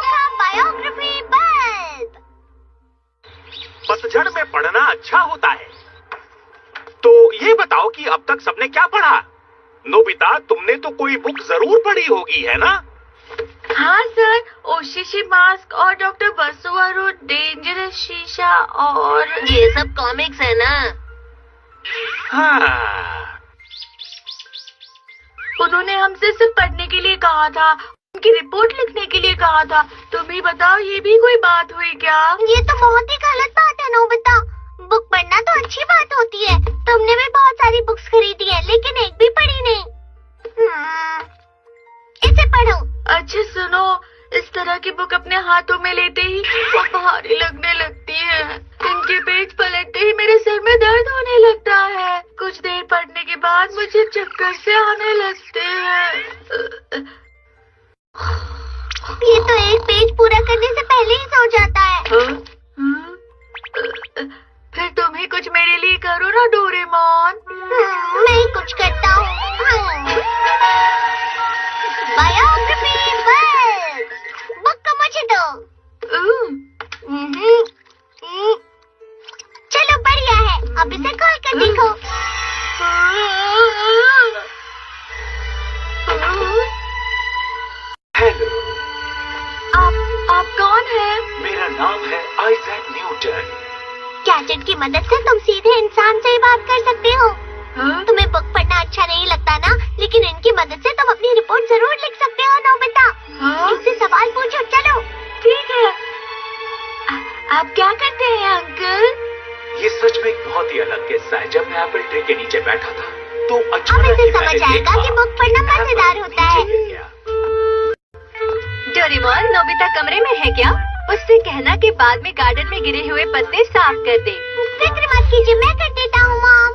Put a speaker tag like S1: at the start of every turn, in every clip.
S1: था biography bulb.
S2: पतझड़ में पढ़ना अच्छा होता है। तो ये बताओ कि अब तक सबने क्या पढ़ा? नोबिता, तुमने तो कोई बुक जरूर पढ़ी होगी, है ना?
S3: हाँ सर, ओशिशी मास्क और डॉक्टर बसुआरू डेंजरस शीशा और
S1: ये सब कॉमिक्स है ना?
S2: हाँ।
S3: उन्होंने हमसे सिर्फ पढ़ने के लिए कहा था, उनकी रिपोर्ट लिखने के लिए कहा था। तुम ही बताओ, ये भी कोई बात हुई क्या?
S1: ये तो बहुत ही गलत बात है नोबिता। बुक पढ़ना तो अच्छी बात होती है। तुमने भी बहुत सारी बुक्स खरीदी है, लेकिन एक भी पढ़ी नहीं। इसे पढ़ो।
S3: अच्छा सुनो, इस तरह की बुक अपने हाथों में लेते ही वो भारी लगने लगती है। इनके पेज पलटते ही मेरे सिर में दर्द होने लगता है। कुछ देर पढ़ने के बाद मुझे चक्कर से आने लगते हैं।
S1: ये तो एक पेज पूरा करने से पहले ही सो जाता है।
S3: फिर तुम ही कुछ मेरे लिए करो ना डोरेमोन।
S1: मैं ही कुछ करता हूँ। बायोग्राफी बल्ब, बुक को मुझे दो। चलो बढ़िया है, अब इसे खोल कर देखो।
S2: हेलो,
S3: आप कौन हैं?
S2: मेरा नाम है आइजैक न्यूटन।
S1: गैजेट की मदद से तुम सीधे इंसान से ही बात कर सकते हो। तुम्हें बुक पढ़ना अच्छा नहीं लगता ना, लेकिन इनकी मदद से तुम अपनी रिपोर्ट जरूर लिख सकते हो नोबिता। इनसे सवाल पूछो, चलो।
S3: ठीक है। आप क्या करते हैं अंकल?
S2: ये सच में एक बहुत ही अलग किस्सा है। जब मैं एप्पल ट्री के नीचे बैठा था तो
S1: अब
S2: अचानक
S1: इसे
S2: ही
S1: समझ
S2: मैंने
S1: आएगा
S2: देखा
S1: कि बुक पढ़ना मजेदार होता है।
S2: नीचे गिर गया।
S3: डोरेमोन, नोबिता कमरे में है क्या? उससे कहना कि बाद में गार्डन में गिरे हुए पत्ते साफ कर दे।
S1: फिक्र मत कीजिए, मैं कर देता हूँ मॉम।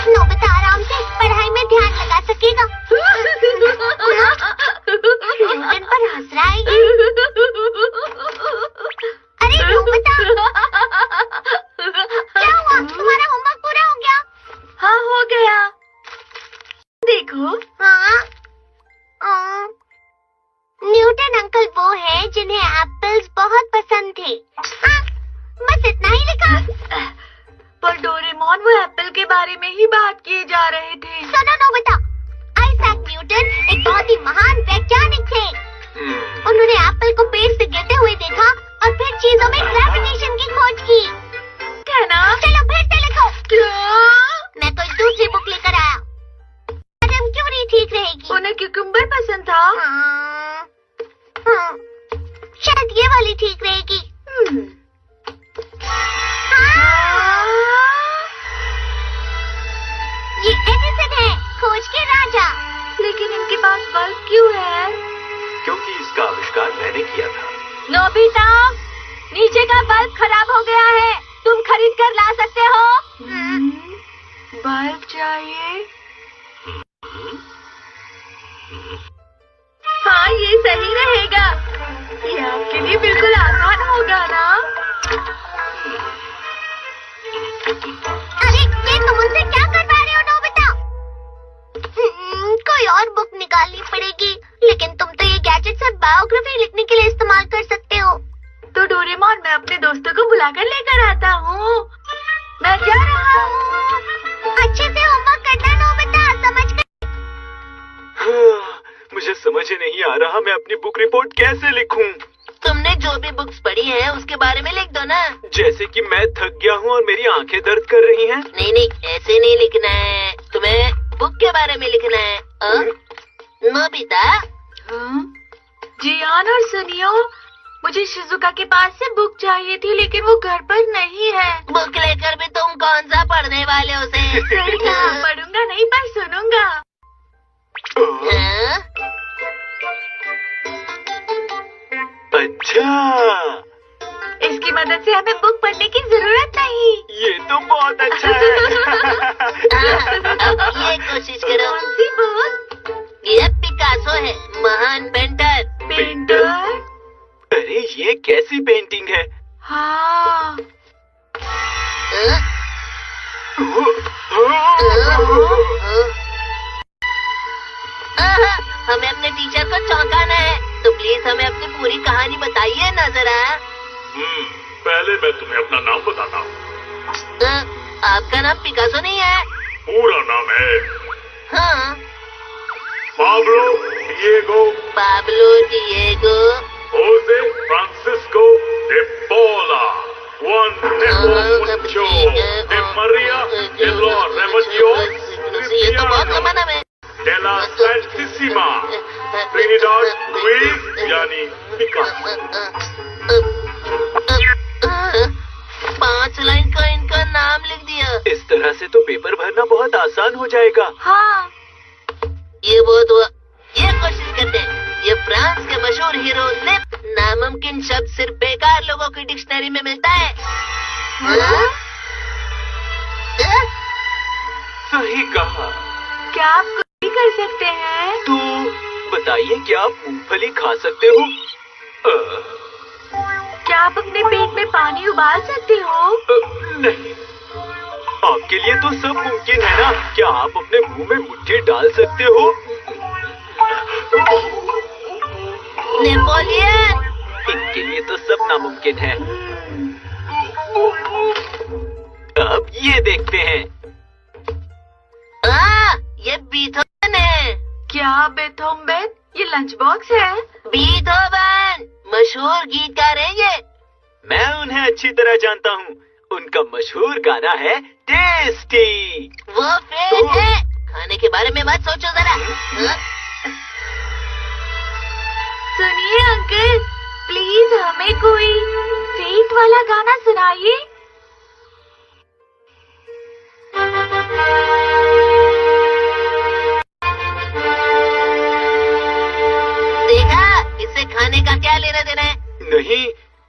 S1: नोबिता आराम से पढ़ाई में ध्यान लगा सकेगा। न्यूटन पर हंस रहा है ये। अरे नोबिता, क्या हुआ? तुम्हारा होमवर्क पूरा हो गया?
S3: हाँ, हो गया। देखो।
S1: हाँ। न्यूटन अंकल वो हैं जिन्हें एप्पल्स बहुत पसंद थे। हाँ, बस इतना ही लिखा।
S3: पर डोरेमोन, वो एप्पल के बारे में ही बात किए जा रहे थे।
S1: सुनो नोबिता, आइजैक न्यूटन एक बहुत ही महान वैज्ञानिक थे। उन्होंने एप्पल को पेड़ से गिरते हुए देखा और फिर चीजों में ग्रेविटेशन की खोज की।
S3: क्या ना?
S1: चलो फिर से लिखो।
S3: क्या?
S1: मैं कोई दूसरी बुक लेकर आया। कदम क्यों नहीं ठीक रहेगी?
S3: उन्हें क्यूकम्बर पसंद था।
S1: शायद ये वाली ठीक रहेगी। ये एडिसन है, खोज के राजा।
S3: लेकिन इनके पास बल्ब क्यों है?
S2: क्योंकि इसका आविष्कार मैंने किया था।
S3: नोबिता, नीचे का बल्ब खराब हो गया है, तुम खरीद कर ला सकते हो। बल्ब चाहिए? हाँ, ये सही रहेगा। ये आपके लिए बिल्कुल आसान होगा ना?
S1: अरे ये तुम उनसे क्या करवा रहे हो नोबिता? कोई और बुक निकालनी पड़ेगी। लेकिन तुम तो ये गैजेट सिर्फ बायोग्राफी लिखने के लिए इस्तेमाल कर सकते हो।
S3: तो डोरेमोन, मैं अपने दोस्तों को बुलाकर लेकर आता हूँ। मैं जा रहा हूँ।
S1: अच्छे से होमवर्क करना नोबिता, समझ कर।
S2: मुझे समझ ही नहीं आ रहा मैं अपनी बुक रिपोर्ट कैसे लिखूं।
S1: तुमने जो भी बुक्स पढ़ी हैं उसके बारे में लिख दो ना।
S2: जैसे कि मैं थक गया हूँ और मेरी आंखें दर्द कर रही हैं।
S1: नहीं नहीं, ऐसे नहीं लिखना है, तुम्हें बुक के बारे में लिखना है। नोबिता।
S3: जियान और सुनियो, मुझे शिजुका के पास से बुक चाहिए थी, लेकिन वो घर पर नहीं है।
S1: बुक लेकर भी तुम कौन सा पढ़ने वाले हो उसे?
S3: पढ़ूंगा नहीं, पर सुनूंगा।
S2: अच्छा,
S3: इसकी मदद से हमें बुक पढ़ने की जरूरत नहीं।
S2: ये तो बहुत अच्छा है।
S1: अब ये कोशिश करो।
S3: कौन सी बुक?
S1: ये पिकासो है, महान पेंटर।
S3: पेंटर?
S2: अरे ये कैसी पेंटिंग है?
S3: हाँ।
S1: हमें अपने टीचर को चौंकाना है, तो प्लीज हमें अपनी पूरी कहानी बताइए ना जरा।
S2: पहले मैं तुम्हें अपना नाम बताता हूँ।
S1: आपका नाम पिकासो नहीं है?
S2: पूरा नाम है
S1: हाँ।
S2: Pablo Diego Jose Francisco de Paula, Juan Nepomuceno de Maria de los Remedios Cristiano de la Santísima Trinidad Luis यानी पिकासो।
S1: 5 लाइन का इनका नाम लिख दिया।
S4: इस तरह से तो पेपर भरना बहुत आसान हो जाएगा।
S3: हाँ।
S1: ये बहुत हुआ। ये कोशिश करते हैं। ये फ्रांस के मशहूर हीरो ने नामुमकिन शब्द सिर्फ बेकार लोगों की डिक्शनरी में मिलता है। हाँ?
S4: सही कहा।
S3: क्या आप कुछ भी कर सकते हैं?
S4: तो बताइए, क्या आप मूंगफली खा सकते हो?
S3: क्या आप अपने पेट में पानी उबाल सकते हो?
S4: नहीं। आपके लिए तो सब मुमकिन है ना। क्या आप अपने मुंह में मुट्ठी डाल सकते हो?
S1: नेपोलियन।
S4: इनके लिए तो सब नामुमकिन है। अब ये देखते हैं।
S1: ये बीथोवन है।
S3: क्या बेथोवन? ये लंच बॉक्स है।
S1: बीथोवन मशहूर गीतकार है ये।
S4: मैं उन्हें अच्छी तरह जानता हूँ। उनका मशहूर गाना है टेस्टी।
S1: वो फेक है। खाने के बारे में मत सोचो जरा।
S3: सुनिए अंकल, प्लीज हमें कोई फेक वाला गाना सुनाइए।
S1: देखा, इससे खाने का क्या लेना देना है?
S4: नहीं,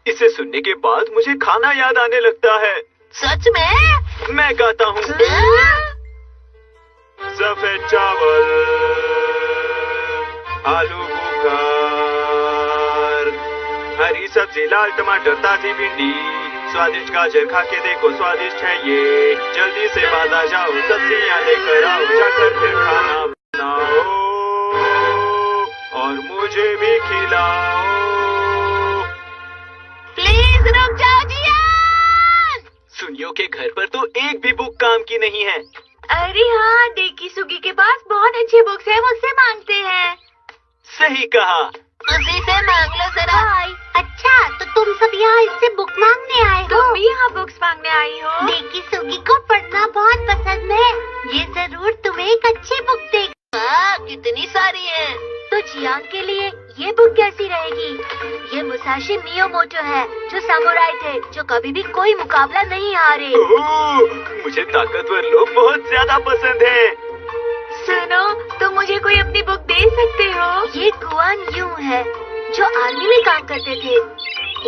S4: इसे सुनने के बाद मुझे खाना याद आने लगता है।
S1: सच में?
S4: मैं गाता हूँ। सफेद चावल, आलू बुखार, हरी सब्जी, लाल टमाटर, ताजी भिंडी, स्वादिष्ट गाजर, खा के देखो स्वादिष्ट है ये। जल्दी से बाजार जाओ, सब्जियां लेकर आओ, जाकर फिर खाना बनाओ और मुझे भी खिलाओ।
S1: प्लीज रुक जाओ जियान।
S4: सुनियो के घर पर तो एक भी बुक काम की नहीं है।
S3: अरे हाँ, डेकी सुगी के पास बहुत अच्छे बुक्स हैं, मुझसे मांगते हैं।
S4: सही कहा।
S1: उसी से मांग लो जरा। अच्छा, तो तुम सब यहाँ इससे बुक मांगने आए हो?
S3: तुम भी यहाँ बुक्स मांगने आई हो?
S1: डेकी सुगी को पढ़ना बहुत पसंद है। ये जरूर तुम्हें एक अच्छी बुक देगी। कितनी सारी है। तो जियांग के लिए ये बुक कैसी रहेगी? ये मुसाशी मियोमोटो है, जो सामुराई थे, जो कभी भी कोई मुकाबला नहीं हारे।
S4: ओह, मुझे ताकतवर लोग बहुत ज्यादा पसंद हैं।
S3: सुनो, तुम मुझे कोई अपनी बुक दे सकते हो?
S1: ये गुआन यू है, जो आर्मी में काम करते थे।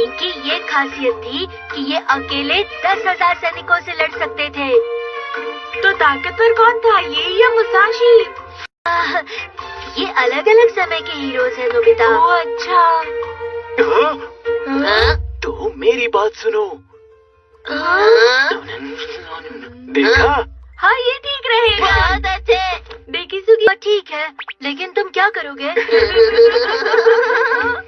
S1: इनकी ये खासियत थी कि ये अकेले 10,000 सैनिकों से लड़ सकते थे।
S3: तो ताकतवर कौन था, ये या मुसाशी?
S1: ये अलग अलग समय के हीरोज हैं नोबिता।
S3: ओह अच्छा।
S4: तो मेरी बात सुनो। देखा?
S3: हाँ, ये ठीक रहेगा।
S1: बहुत अच्छे।
S3: डेकी सुगी,
S1: ठीक है, लेकिन तुम क्या करोगे?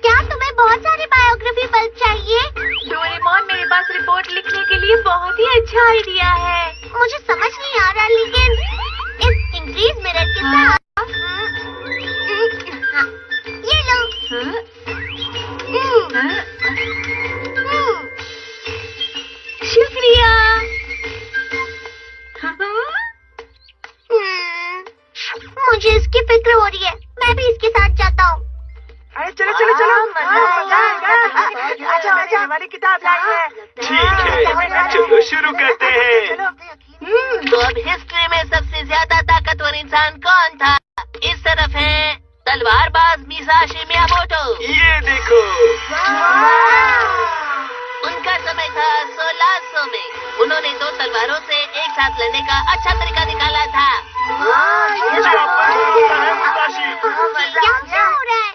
S1: क्या तुम्हें बहुत सारी बायोग्राफी बल्ब चाहिए?
S3: डोरेमोन, मेरे पास रिपोर्ट लिखने के लिए बहुत ही अच्छा आइडिया है।
S1: मुझे समझ नहीं आ रहा, लेकिन इस इंक्रीज मिरर के साथ ये लो।
S3: शुक्रिया।
S1: मुझे इसकी फिक्र हो रही है। मैं भी इसके साथ जाता हूँ।
S5: चलो चलो चलो,
S1: मजा आएगा।
S5: आजा हमारी किताब लाई है।
S4: ठीक है, चलो शुरू करते हैं।
S1: तो अब हिस्ट्री में सबसे ज्यादा ताकतवर इंसान कौन था? इस तरफ है तलवारबाज मुसाशी मियामोटो।
S4: ये देखो।
S1: उनका समय था 1600 में। उन्होंने 2 तलवारों से एक साथ लड़ने का अच्छा तरीका निकाला था। क्या हो रहा है?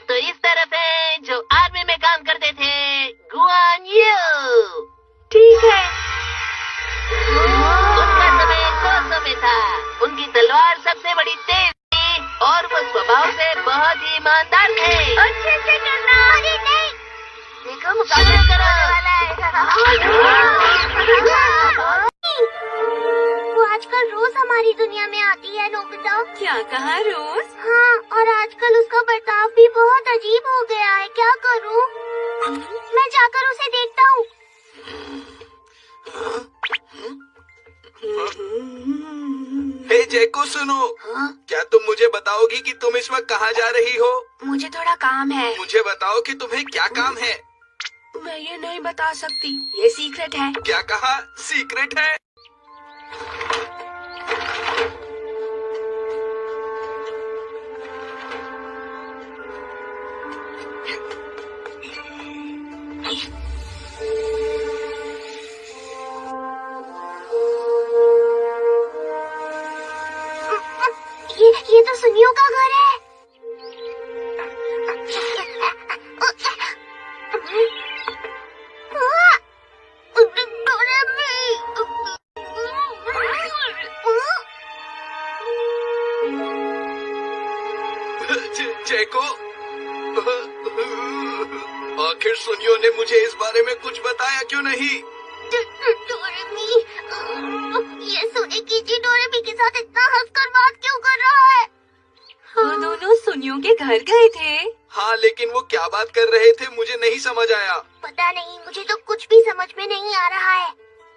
S1: तो इस तरफ है जो आर्मी में काम करते थे, गुआन यू।
S3: ठीक है।
S1: उनका समय 200 में था। उनकी तलवार सबसे बड़ी तेज थी और वो स्वभाव से
S3: ईमानदार थे।
S1: अच्छे से करना। अरे नहीं,
S3: देखो मुकाबला करो।
S1: वो आजकल रोज हमारी दुनिया में आती है नोबिता।
S3: क्या कहा रोज?
S1: हाँ, और आजकल उसका बर्ताव भी बहुत अजीब हो गया है। क्या करूँ? मैं जाकर उसे देखता हूँ।
S4: हे जैको सुनो।
S3: हाँ?
S4: क्या तुम मुझे बताओगी कि तुम इस वक्त कहाँ जा रही हो?
S3: मुझे थोड़ा काम है।
S4: मुझे बताओ कि तुम्हें क्या काम है।
S3: मैं ये नहीं बता सकती, ये सीक्रेट है।
S4: क्या कहा? सीक्रेट है?
S1: ये तो सुनियो का घर है।
S4: जैको, आखिर सुनियो ने मुझे इस बारे में कुछ बताया क्यों नहीं?
S1: डोरेमी, ये सुने कीजिए, डोरेमी के साथ इतना हंसकर बात क्यों कर रहा है?
S3: वो दोनों सुनियों के घर गए थे।
S4: हाँ, लेकिन वो क्या बात कर रहे थे मुझे नहीं समझ आया।
S1: पता नहीं, मुझे तो कुछ भी समझ में नहीं आ रहा है।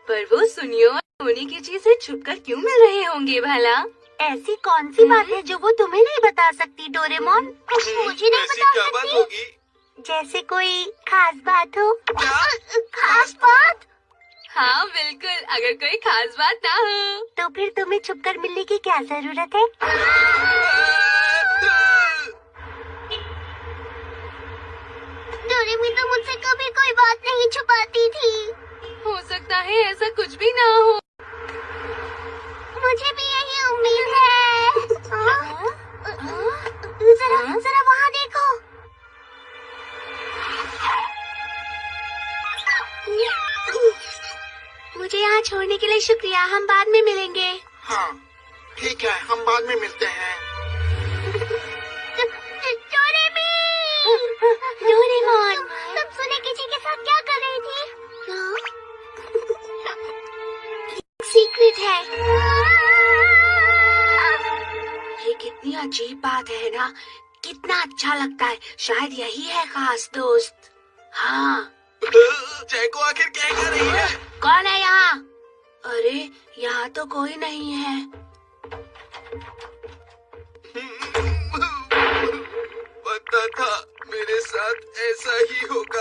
S3: पर वो सुनियो और सोने की चीजें छुपकर क्यों मिल रहे होंगे भला?
S1: ऐसी कौन सी बात है जो वो तुम्हें नहीं बता सकती डोरेमोन? मुझे नहीं
S4: ऐसी
S1: बता
S4: क्या बात
S1: सकती।
S4: होगी?
S1: जैसे कोई खास बात हो।
S4: क्या?
S1: खास बात?
S3: हाँ बिल्कुल, अगर कोई खास बात ना हो
S1: तो फिर तुम्हें छुपकर मिलने की क्या जरूरत है? डोरेमी तो मुझसे कभी कोई बात नहीं छुपाती थी।
S3: हो सकता है ऐसा कुछ भी ना हो।
S1: मुझे भी यही उम्मीद है। जरा जरा वहाँ देखो। मुझे यहाँ छोड़ने के लिए शुक्रिया, हम बाद में मिलेंगे।
S6: हाँ ठीक है, हम बाद में मिलते हैं।
S1: डोरेमोन, तुम सुने किसी के साथ क्या कर रही थी? सीक्रेट है।
S3: ये कितनी अजीब बात है ना, कितना अच्छा लगता है। शायद यही है खास दोस्त। हाँ,
S4: जैको आखिर क्या कर रही है?
S3: कौन है यहाँ? अरे यहाँ तो कोई नहीं है।
S4: पता था मेरे साथ ऐसा ही होगा।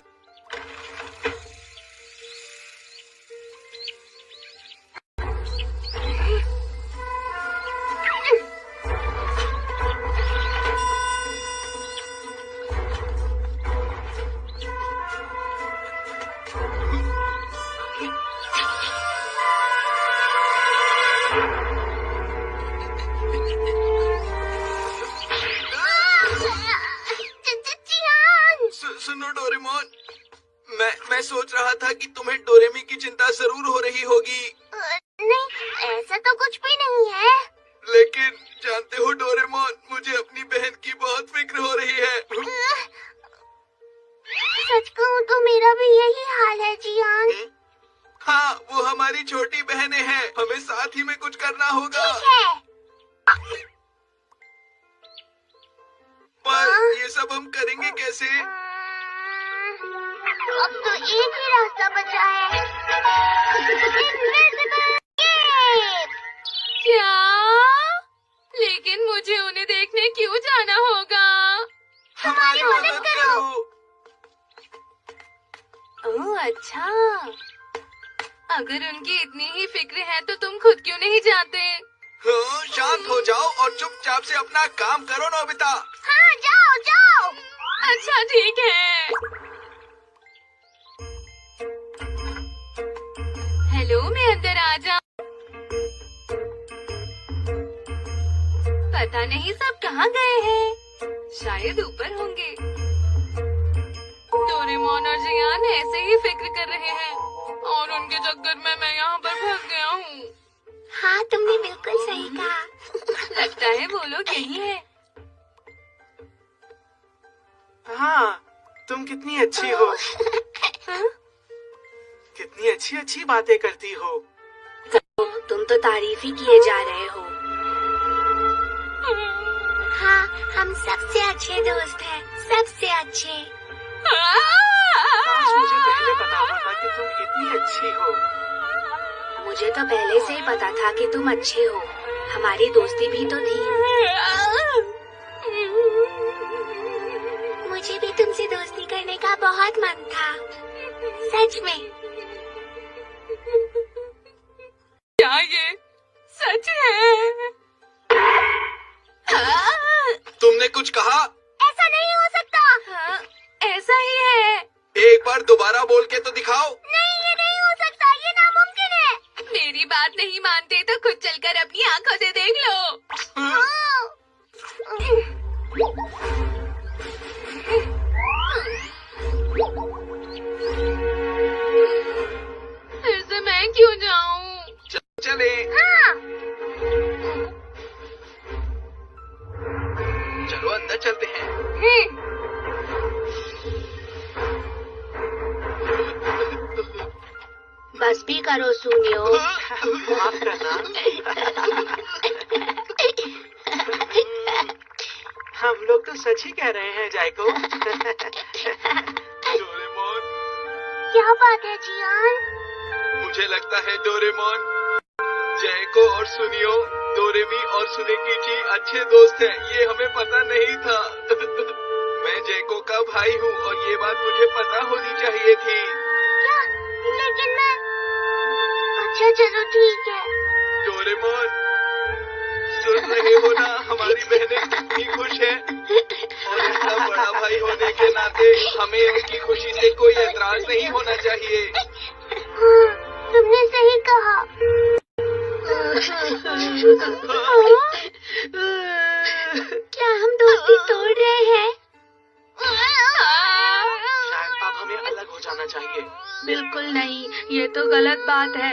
S4: सुनो डोरेमोन, मैं सोच रहा था कि तुम्हें डोरेमी की चिंता जरूर हो रही होगी।
S1: नहीं, ऐसा तो कुछ भी नहीं है।
S4: लेकिन जानते हो डोरेमोन, मुझे अपनी बहन की बहुत फिक्र हो रही है।
S1: सच कहूँ तो मेरा भी यही हाल है जियान।
S4: हाँ, वो हमारी छोटी बहनें हैं, हमें साथ ही में कुछ करना होगा।
S1: ठीक है।
S4: पर ये सब हम करेंगे कैसे?
S1: अब तो एक ही रास्ता बचा है। Invisible Cape।
S3: क्या? लेकिन मुझे उन्हें देखने क्यों जाना होगा?
S1: हमारी मदद करो।
S3: ओह अच्छा, अगर उनकी इतनी ही फिक्र है तो तुम खुद क्यों नहीं जाते?
S4: हाँ, शांत हो जाओ और चुपचाप से अपना काम करो नोबिता।
S1: हाँ, जाओ जाओ।
S3: अच्छा ठीक है। हेलो, मैं अंदर आ जा। पता नहीं सब कहाँ गए हैं, शायद ऊपर होंगे। डोरेमोन और जियान ऐसे ही फिक्र कर रहे हैं और उनके चक्कर में मैं यहाँ पर फंस गया हूँ।
S1: हाँ, तुमने बिल्कुल सही कहा।
S3: लगता है वो लोग यही है।
S4: हाँ, तुम कितनी अच्छी हो। कितनी अच्छी अच्छी बातें करती हो।
S3: तुम तो तारीफ ही किए जा रहे हो।
S1: हाँ, हम सबसे अच्छे दोस्त हैं, सबसे अच्छे।
S4: काश मुझे पहले पता होता कि तुम इतनी अच्छी हो।
S3: मुझे तो पहले से ही पता था कि तुम अच्छे हो। हमारी दोस्ती भी तो थी।
S1: मुझे भी तुमसे दोस्ती करने का बहुत मन था, सच में।
S3: क्या ये सच है?
S6: तुमने कुछ कहा?
S1: ऐसा नहीं हो सकता।
S3: हाँ, ऐसा ही है।
S6: एक बार दोबारा बोल के तो दिखाओ।
S1: नहीं, ये नहीं हो सकता, ये नामुमकिन है।
S3: मेरी बात नहीं मानते तो खुद चलकर अपनी आंखों से देख लो। फिर से मैं क्यों जाऊं?
S6: चले। चलो अंदर चलते हैं।
S3: बस भी करो सुनियो।
S4: माफ करना। हम लोग तो सच ही कह रहे हैं जायको।
S6: डोरेमोन,
S1: क्या बात है जियान?
S6: मुझे लगता है डोरेमोन, जैको और सुनियो, डोरेमी और सुनेकिची अच्छे दोस्त हैं। ये हमें पता नहीं था। मैं जैको का भाई हूँ और ये बात मुझे पता होनी चाहिए थी।
S1: क्या? लेकिन मैं... अच्छा चलो ठीक है।
S6: डोरेमोन, सुन रहे हो ना, हमारी बहनें कितनी खुश हैं और इसका बड़ा भाई होने के नाते हमें उनकी खुशी से कोई एतराज नहीं होना चाहिए।
S1: हाँ, तुमने सही कहा। क्या हम दोस्ती तोड़ रहे हैं?
S4: शायद अब हमें अलग हो जाना चाहिए।
S3: बिल्कुल नहीं, ये तो गलत बात है।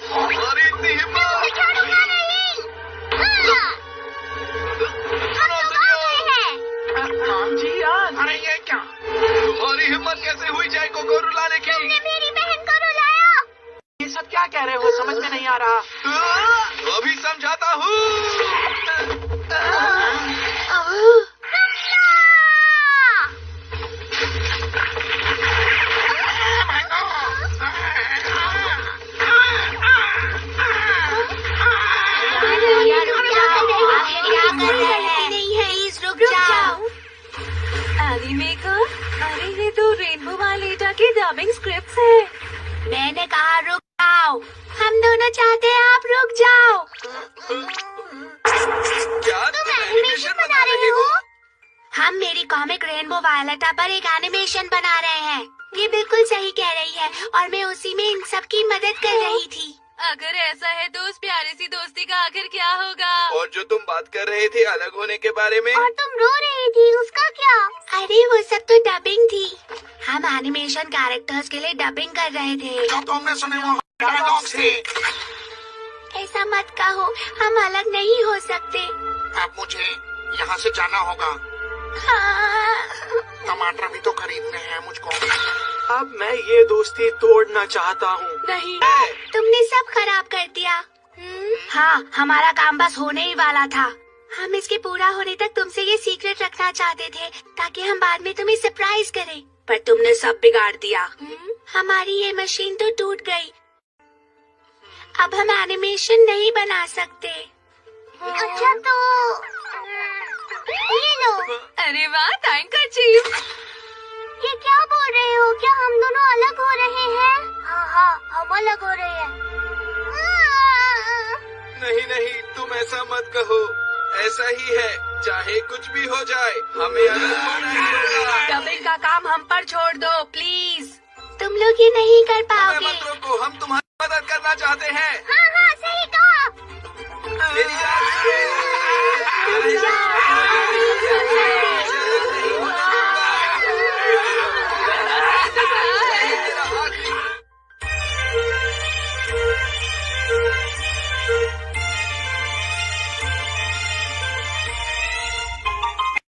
S6: हमारी इतनी हिम्मत।
S1: छोड़ूंगा नहीं। हम लोग आ गए हैं।
S4: जी यार।
S6: अरे ये क्या? तुम्हारी हिम्मत कैसे हुई जैको को रुलाने की?
S1: तुमने मेरी बहन को रुलाया।
S4: ये सब क्या कह रहे हो? समझ में नहीं आ रहा।
S6: अभी समझाता हूँ।
S1: प्लीज रुक जाओ।
S3: एनीमे का? अरे ये तो रेनबो वालेटा की डबिंग स्क्रिप्ट है।
S1: मैंने कहा रुक जाओ। हम दोनों चाहते हैं आप रुक जाओ।
S6: क्या
S1: तुम एनिमेशन बना रहे हो?
S3: हम मेरी कॉमिक रेनबो वायलेटा पर एक एनिमेशन बना रहे हैं। ये बिल्कुल सही कह रही है और मैं उसी में इन सब की मदद कर रही थी। अगर ऐसा है तो उस प्यारी सी दोस्ती का आखिर क्या होगा?
S6: और जो तुम बात कर रहे थे अलग होने के बारे में?
S1: और तुम रो रही थी, उसका क्या?
S3: अरे वो सब तो डबिंग थी। हम एनिमेशन कैरेक्टर्स के लिए डबिंग कर रहे थे।
S6: जो तुमने सुने वो डायलॉग्स थे।
S3: ऐसा मत कहो, हम अलग नहीं हो सकते।
S6: अब मुझे यहाँ से जाना होगा।
S3: हाँ।
S6: टमाटर भी तो खरीदने हैं मुझको।
S4: अब मैं ये दोस्ती तोड़ना चाहता हूँ।
S3: नहीं, तुमने सब खराब कर दिया। हाँ, हमारा काम बस होने ही वाला था। हम इसके पूरा होने तक तुमसे ये सीक्रेट रखना चाहते थे ताकि हम बाद में तुम्हें सरप्राइज करें, पर तुमने सब बिगाड़ दिया। हमारी ये मशीन तो टूट गई। अब हम एनिमेशन नहीं बना सकते।
S1: अच्छा तो ये लो।
S3: अरे वाह, थैंक यू चीफ।
S1: ये क्या बोल रहे हो? क्या हम दोनों अलग हो रहे हैं? हाँ, हम अलग हो रहे हैं।
S6: नहीं नहीं, तुम ऐसा मत कहो। ऐसा ही है, चाहे कुछ भी हो जाए हमें अलग होना ही होगा।
S3: डबिंग का काम हम पर छोड़ दो प्लीज। तुम लोग ये नहीं कर
S6: हमें
S3: पाओगे।
S6: मत रोको, हम तुम्हारी मदद करना चाहते हैं।
S1: हाँ, सही कहा।
S6: मेरी